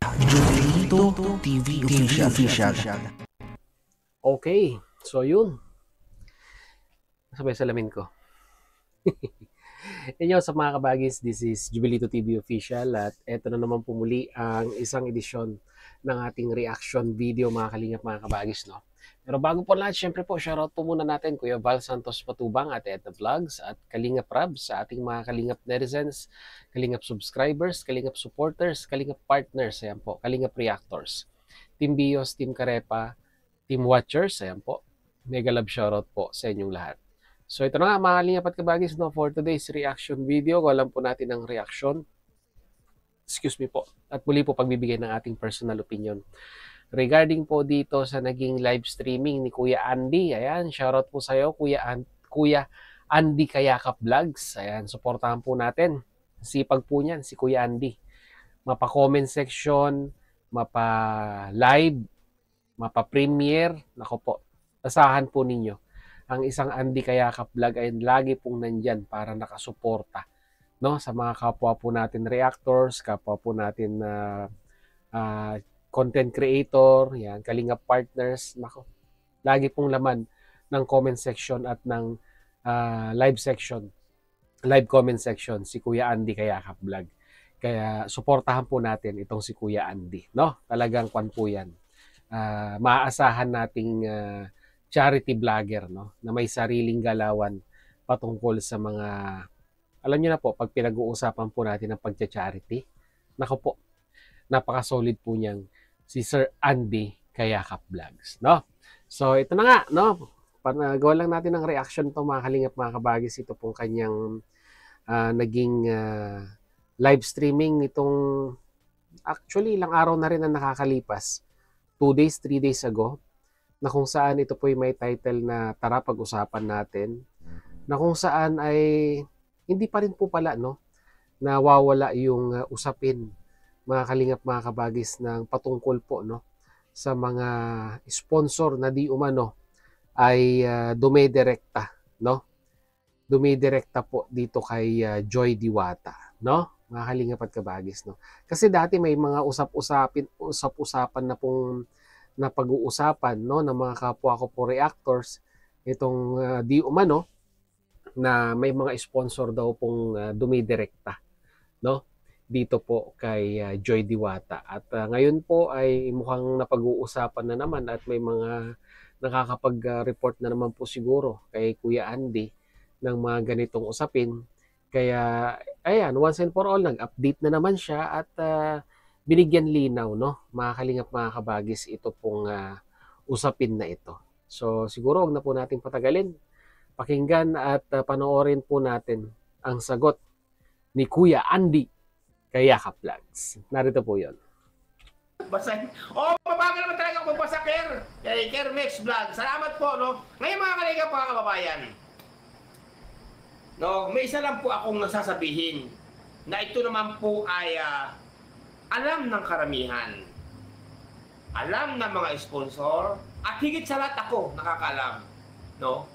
Jubilito TV Official. Okay, so yun. Sabay salamin ko. Inyo sa mga kabagis, this is Jubilito TV Official at eto na naman pumuli ang isang edisyon ng ating reaction video mga kalingap mga kabagis, no? Pero bago po lahat, syempre po, shoutout po muna natin Kuya Val Santos Patubang at Edna Vlogs at Kalingap Rab sa ating mga Kalingap netizens, Kalingap subscribers, Kalingap supporters, Kalingap partners, ayan po, Kalingap reactors, Team Bios, Team Karepa, Team Watchers, ayan po. Mega love shoutout po sa inyong lahat. So ito na nga mga Kalingap at kabagis, no, for today's reaction video, alam po natin ang reaction. Excuse me po. At muli po pagbibigay ng ating personal opinion regarding po dito sa naging live streaming ni Kuya Andy. Ayan, shoutout po sa iyo Kuya Andy Kayakap Vlogs. Ayan, suportahan po natin. Sipag po niyan si Kuya Andy. Mapa-comment section, mapa-live, mapa-premiere. Nako po, asahan po ninyo. Ang isang Andy Kayakap Vlog ay lagi pong nandyan para nakasuporta, no, sa mga kapwa po natin reactors, kapwa po natin content creator, yan, Kalingap partners, nako, lagi pong laman ng comment section at ng live comment section si Kuya Andy Kayakap Vlog. Kaya suportahan po natin itong si Kuya Andy, no? Talagang kwan po yan. Maaasahan nating charity vlogger, no, na may sariling galawan patungkol sa mga, alam niyo na po, pag pinag-uusapan po natin ng pagcha-charity, nako po, napaka-solid po niyang si Sir Andy Kayakap Vlogs, no? So ito na nga, no, gawa lang natin ng reaction to mga kalingap mga kabagis. Ito pong kanyang naging live streaming nitong, actually ilang araw na rin ang nakakalipas, 2 days, 3 days ago, na kung saan ito po ay may title na Tara Pag-usapan Natin, na kung saan ay hindi pa rin po pala, no, nawawala yung usapin mga kalingap mga kabagis ng patungkol po, no, sa mga sponsor na di umano ay dumidirekta, no, dumidirekta po dito kay Joy Diwata, no, mga kalingap at kabagis, no. Kasi dati may mga usap-usapan na pong na pag-uusapan, no, ng mga kapwa ko po reactors itong di umano na may mga sponsor daw pong dumidirekta, no, dito po kay Joy Diwata. At ngayon po ay mukhang napag-uusapan na naman at may mga nakakapag-report na naman po siguro kay Kuya Andy ng mga ganitong usapin. Kaya ayan, once and for all, nag-update na naman siya at binigyan linaw, no, mga kalingap mga kabagis, ito pong usapin na ito. So siguro wag na po natin patagalin. Pakinggan at panoorin po natin ang sagot ni Kuya Andy Kayakap Vlogs. Narito po yun. Basahin. Oh, mabagal naman talaga ako magbasa, Ker. Kermex Vlog. Salamat po, no. Ngayon mga kalingap mga kababayan, no, may isa lang po akong nasasabihin na ito naman po ay alam ng karamihan. Alam ng mga sponsor at higit sa lahat ako nakakaalam, no?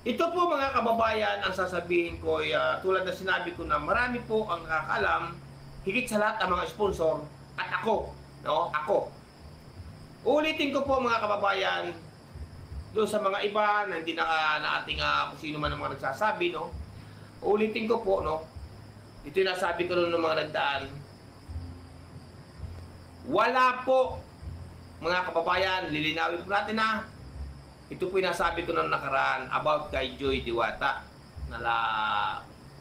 Ito po mga kababayan, ang sasabihin ko ay tulad na sinabi ko na marami po ang nakakaalam, higit sa lahat ang mga sponsor at ako, no? Ako. Ulitin ko po mga kababayan, doon sa mga iba na hindi na ating kung sino man ang mga nagsasabi, no? Ulitin ko po, no? Ito yung nasabi ko noon ng mga nagdaan. Wala po, mga kababayan, lilinawin po natin na ito po yung nasabi ko ng nakaraan about kay Joy Diwata.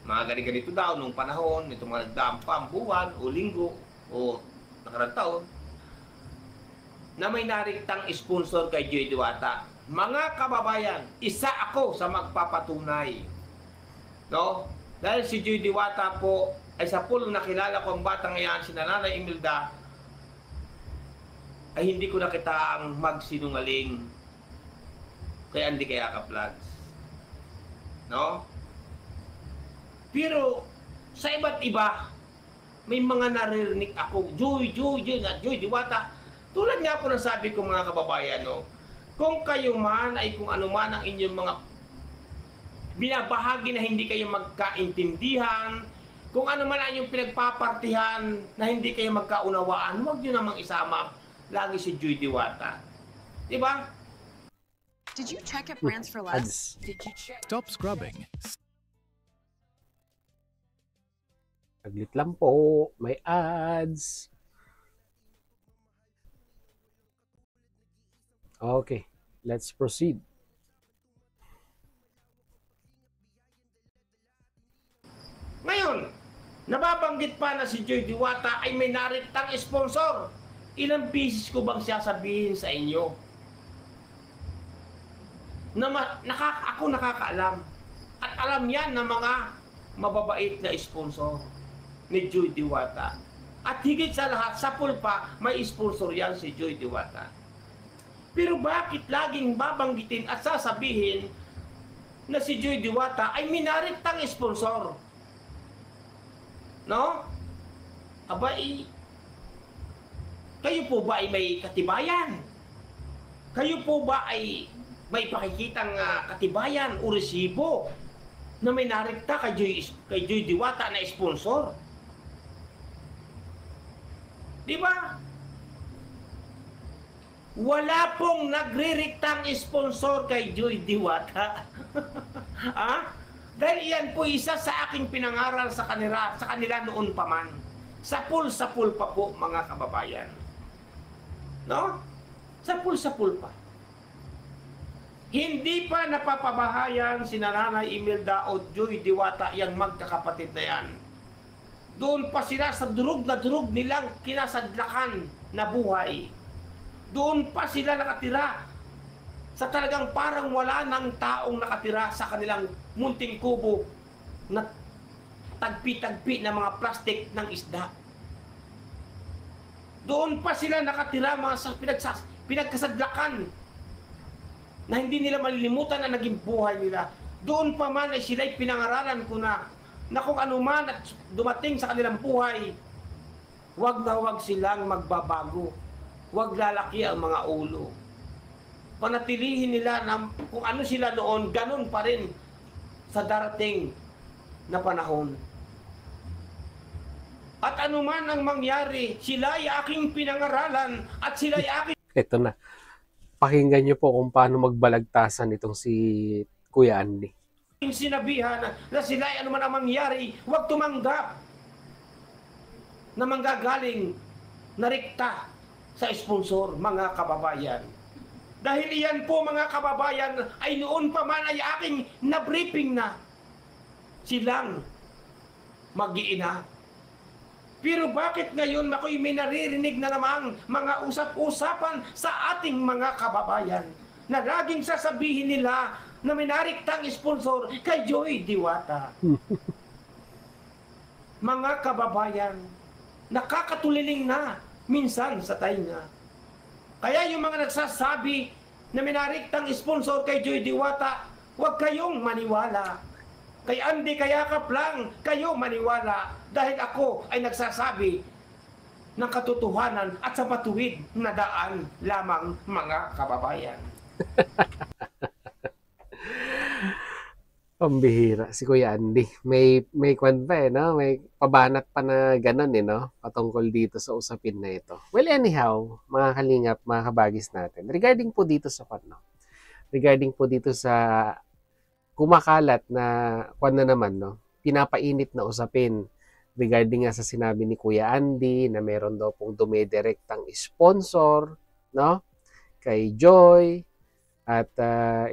Mga ganito daw nung panahon, itong mga nagdaang buwan o linggo o nakarang taon, na may nariktang sponsor kay Joy Diwata. Mga kababayan, isa ako sa magpapatunay. No? Dahil si Joy Diwata po ay sa pulong nakilala ko ang batang yan, si Nanay Imelda, ay hindi ko nakita ang magsinungaling kay Andy Kayakap Vlogs, no? Pero sa iba't iba, may mga naririnig ako, Joy Diwata. Tulad nga po ng sabi ko mga kababayan, no? Kung kayo man ay kung ano man ang inyong mga binabahagi na hindi kayo magkaintindihan, Kung ano man ang yung pinagpapartihan na hindi kayo magkaunawaan, huwag nyo namang isama lagi si Joy Diwata. Di ba? Did you check at Brands for Less? Ads. Stop scrubbing. Saglit lang po. May ads. Okay. Let's proceed. Ngayon, nababanggit pa na si Joy Diwata ay may nariktang sponsor. Ilang beses ko bang sasabihin sa inyo na ako nakakaalam at alam yan ng mga mababait na sponsor ni Joy Diwata. At higit sa lahat, sa pulpa, may sponsor yan si Joy Diwata. Pero bakit laging babanggitin at sasabihin na si Joy Diwata ay minariktang sponsor? No? Abay, kayo po ba ay may katibayan? Kayo po ba ay may pakikitang katibayan o resibo na may narikta kay Joy Diwata na sponsor? Di ba? Wala pong nagririktang sponsor kay Joy Diwata. Ha? Dahil iyan po isa sa aking pinangaral sa kanila noon pa man. Sapul pa po mga kababayan. No? Sapul pa. Hindi pa napapabahayan si Nanay Imelda o Joy Diwata yang magkakapatid na yan. Doon pa sila sa durug na durug nilang kinasadlakan na buhay. Doon pa sila nakatira sa talagang parang wala ng taong nakatira sa kanilang munting kubo na tagpi-tagpi na mga plastik ng isda. Doon pa sila nakatira mga sa pinagkasadlakan na hindi nila malilimutan na naging buhay nila. Doon pa man ay sila'y pinangaralan ko na kung anuman at dumating sa kanilang buhay, wag na wag silang magbabago. Wag lalaki ang mga ulo. Panatilihin nila na kung ano sila noon, ganun pa rin sa darating na panahon. At anuman ang mangyari, sila ay aking pinangaralan at sila ay aking... Ito na. Pakinggan niyo po kung paano magbalagtasan itong si Kuya Andy. sinabihan na sila ay anuman ang mangyari, huwag tumanggap na manggagaling na rekta sa sponsor, mga kababayan. Dahil iyan po, mga kababayan, ay noon pa man ay aking na-briefing na silang mag-iina. Pero bakit ngayon ako'y may naririnig na namang mga usap-usapan sa ating mga kababayan na laging sasabihin nila na may nariktang sponsor kay Joy Diwata. Mga kababayan, nakakatuliling na minsan sa tainga. Kaya yung mga nagsasabi na may nariktang sponsor kay Joy Diwata, huwag kayong maniwala. Kay Andy Kayakap lang kayo maniwala dahil ako ay nagsasabi ng katotohanan at sa matuwid na daan lamang, mga kababayan. Pambihira si Kuya Andy. May kwan pa no? May pabanat pa na ganun no? Patungkol dito sa usapin na ito. Well, anyhow, mga kalingap, mga kabagis natin. Regarding po dito sa kwan, no? Regarding po dito sa kumakalat na kwan na naman, no? Pinapainit na usapin regarding nga sa sinabi ni Kuya Andy na meron daw pong dumidirektang sponsor, no? Kay Joy. At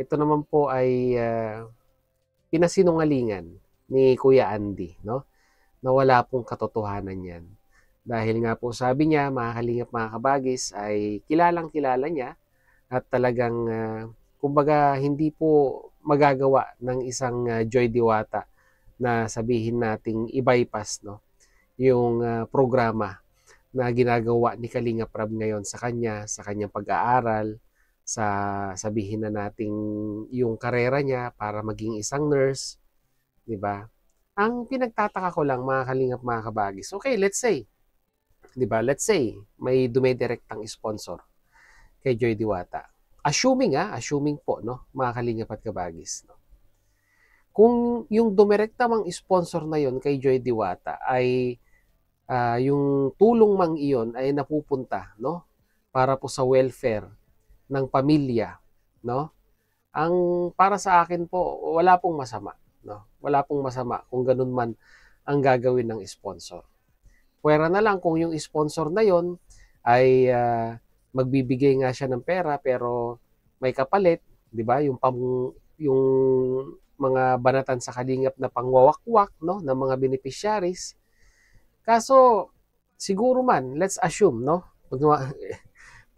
ito naman po ay pinasinungalingan ni Kuya Andy, no? Na wala pong katotohanan yan. Dahil nga po sabi niya, mga kalingap, mga kabagis, ay kilalang-kilala niya at talagang, kumbaga, hindi po magagawa ng isang Joy Diwata na sabihin nating i-bypass, no? Yung programa na ginagawa ni Kalingap Rab ngayon sa kanyang pag-aaral, sa sabihin na nating yung karera niya para maging isang nurse, di ba? Ang pinagtataka ko lang, mga kalingap, mga kabagis, okay, let's say, di ba? Let's say may dumidirektang sponsor kay Joy Diwata. Assuming po, no, mga kalingap at kabagis, no. kung yung dumirekta mang sponsor na yon kay Joy Diwata ay yung tulong mang iyon ay napupunta, no? Para po sa welfare ng pamilya, no? Ang para sa akin po, wala pong masama, no? Wala pong masama kung ganun man ang gagawin ng sponsor. Pwera na lang kung yung sponsor na yon ay magbibigay nga siya ng pera pero may kapalit, 'di ba? Yung mga banatan sa kalingap na pangwawakwak, no, ng mga beneficiaries. Kaso siguro man, let's assume, no?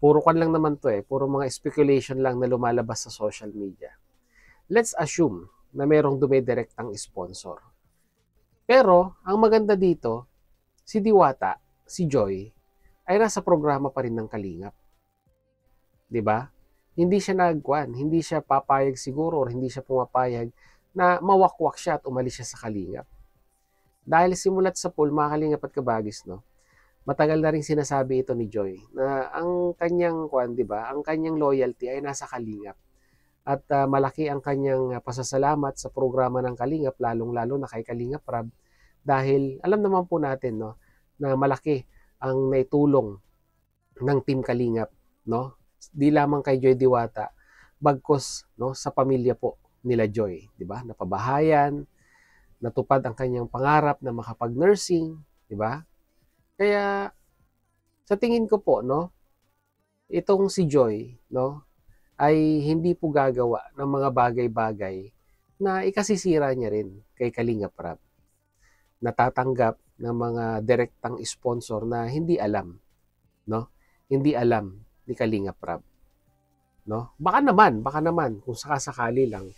Puro kan lang naman to puro mga speculation lang na lumalabas sa social media. Let's assume na merong dumidirektang sponsor. Pero ang maganda dito, si Diwata, si Joy, ay nasa programa pa rin ng Kalingap. 'Di ba? Hindi siya hindi siya papayag siguro or hindi siya pumapayag na mawakwak siya at umalis siya sa Kalingap. Dahil simulat sa pool, mga Kalingap at Kabagis, no? Matagal na rin sinasabi ito ni Joy na ang kanyang 'di ba? Ang kanyang loyalty ay nasa Kalingap. At malaki ang kanyang pasasalamat sa programa ng Kalingap, lalong-lalo na kay Kalingap Rab, dahil alam naman po natin, no, na malaki ang naitulong ng Team Kalingap, no? Di lamang kay Joy Diwata, bagkos, no, sa pamilya po nila Joy, 'di ba? Napabahayan, natupad ang kanyang pangarap na makapag-nursing, 'di ba? Kaya sa tingin ko po, no, itong si Joy, no, ay hindi po gagawa ng mga bagay-bagay na ikasisira niya rin kay Kalingap Rab. Natatanggap ng mga direktang sponsor na hindi alam, no? Hindi alam ni Kalingap Rab, no? Baka naman kung sakasakali lang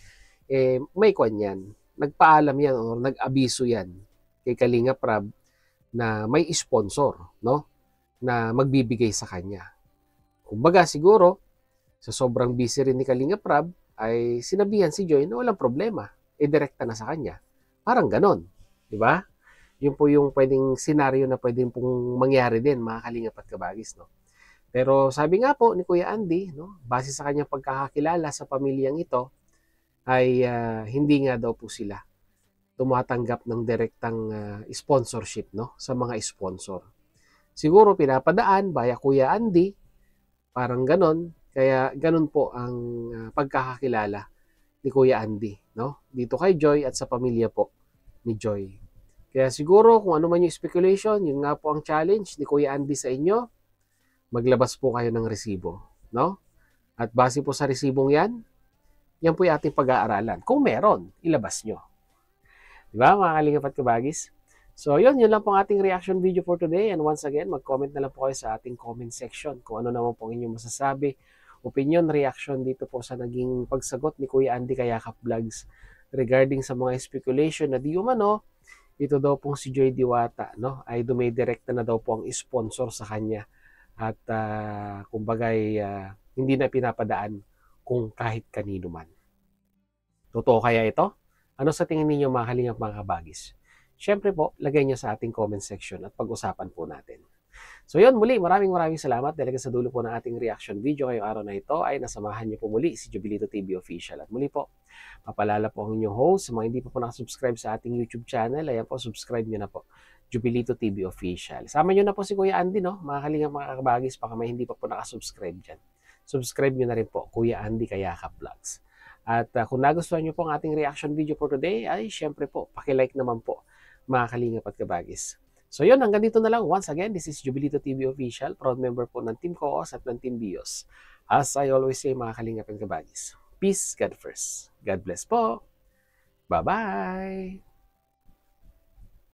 may kwan yan. Nagpaalam yan o nag-abiso yan kay Kalingap Rab na may sponsor, no? Na magbibigay sa kanya. Kumbaga siguro sa sobrang busy rin ni Kalingap Rab ay sinabihan si Joy na walang problema, direkta na sa kanya. Parang ganon, di ba? Yun po yung pwedeng senaryo na pwedeng pong mangyari din, mga Kalingap at Kabagis, no? Pero sabi nga po ni Kuya Andy, no, base sa kanyang pagkakakilala sa pamilyang ito, ay hindi nga daw po sila tumatanggap ng direktang sponsorship, no, sa mga sponsor. Siguro pinapadaan via Kuya Andy, parang ganon. Kaya ganon po ang pagkakakilala ni Kuya Andy, no, dito kay Joy at sa pamilya po ni Joy. Kaya siguro kung ano man yung speculation, yun nga po ang challenge ni Kuya Andy sa inyo, maglabas po kayo ng resibo, no? At base po sa resibong yan po yung ating pag-aaralan. Kung meron, ilabas nyo. Diba, mga Kalingap at Kabagis? So, yun lang po ang ating reaction video for today. And once again, mag-comment na lang po kayo sa ating comment section kung ano naman po inyong masasabi, opinion, reaction dito po sa naging pagsagot ni Kuya Andy Kayakap Vlogs regarding sa mga speculation na di umano, ito daw pong si Joy Diwata, no, ay dumidirekta na daw po ang sponsor sa kanya. At kumbagay hindi na pinapadaan kung kahit kanino man. Totoo kaya ito? Ano sa tingin ninyo, mga Kalingap, mga Kabagis? Siyempre po, lagay nyo sa ating comment section at pag-usapan po natin. So yun, muli, maraming salamat dahil sa dulo po ng ating reaction video ngayong araw na ito ay nasamahan niyo po muli si Jubilito TV Official. At muli po, papalala po ang inyong host. Sa mga hindi pa po nakasubscribe sa ating YouTube channel, ayan po, subscribe nyo na po. Jubilito TV Official. Sama nyo na po si Kuya Andy, no? Mga Kalingap, mga Kabagis, baka may hindi pa po nakasubscribe dyan. Subscribe nyo na rin po, Kuya Andy Kayakap Vlogs. At kung nagustuhan nyo po ang ating reaction video for today, ay syempre po, pakilike naman po, mga Kalingap at Kabagis. So yun, hanggang dito na lang. Once again, this is Jubilito TV Official, proud member po ng Team Coos at ng Team Bios. As I always say, mga Kalingap at Kabagis, peace, God first. God bless po. Bye-bye!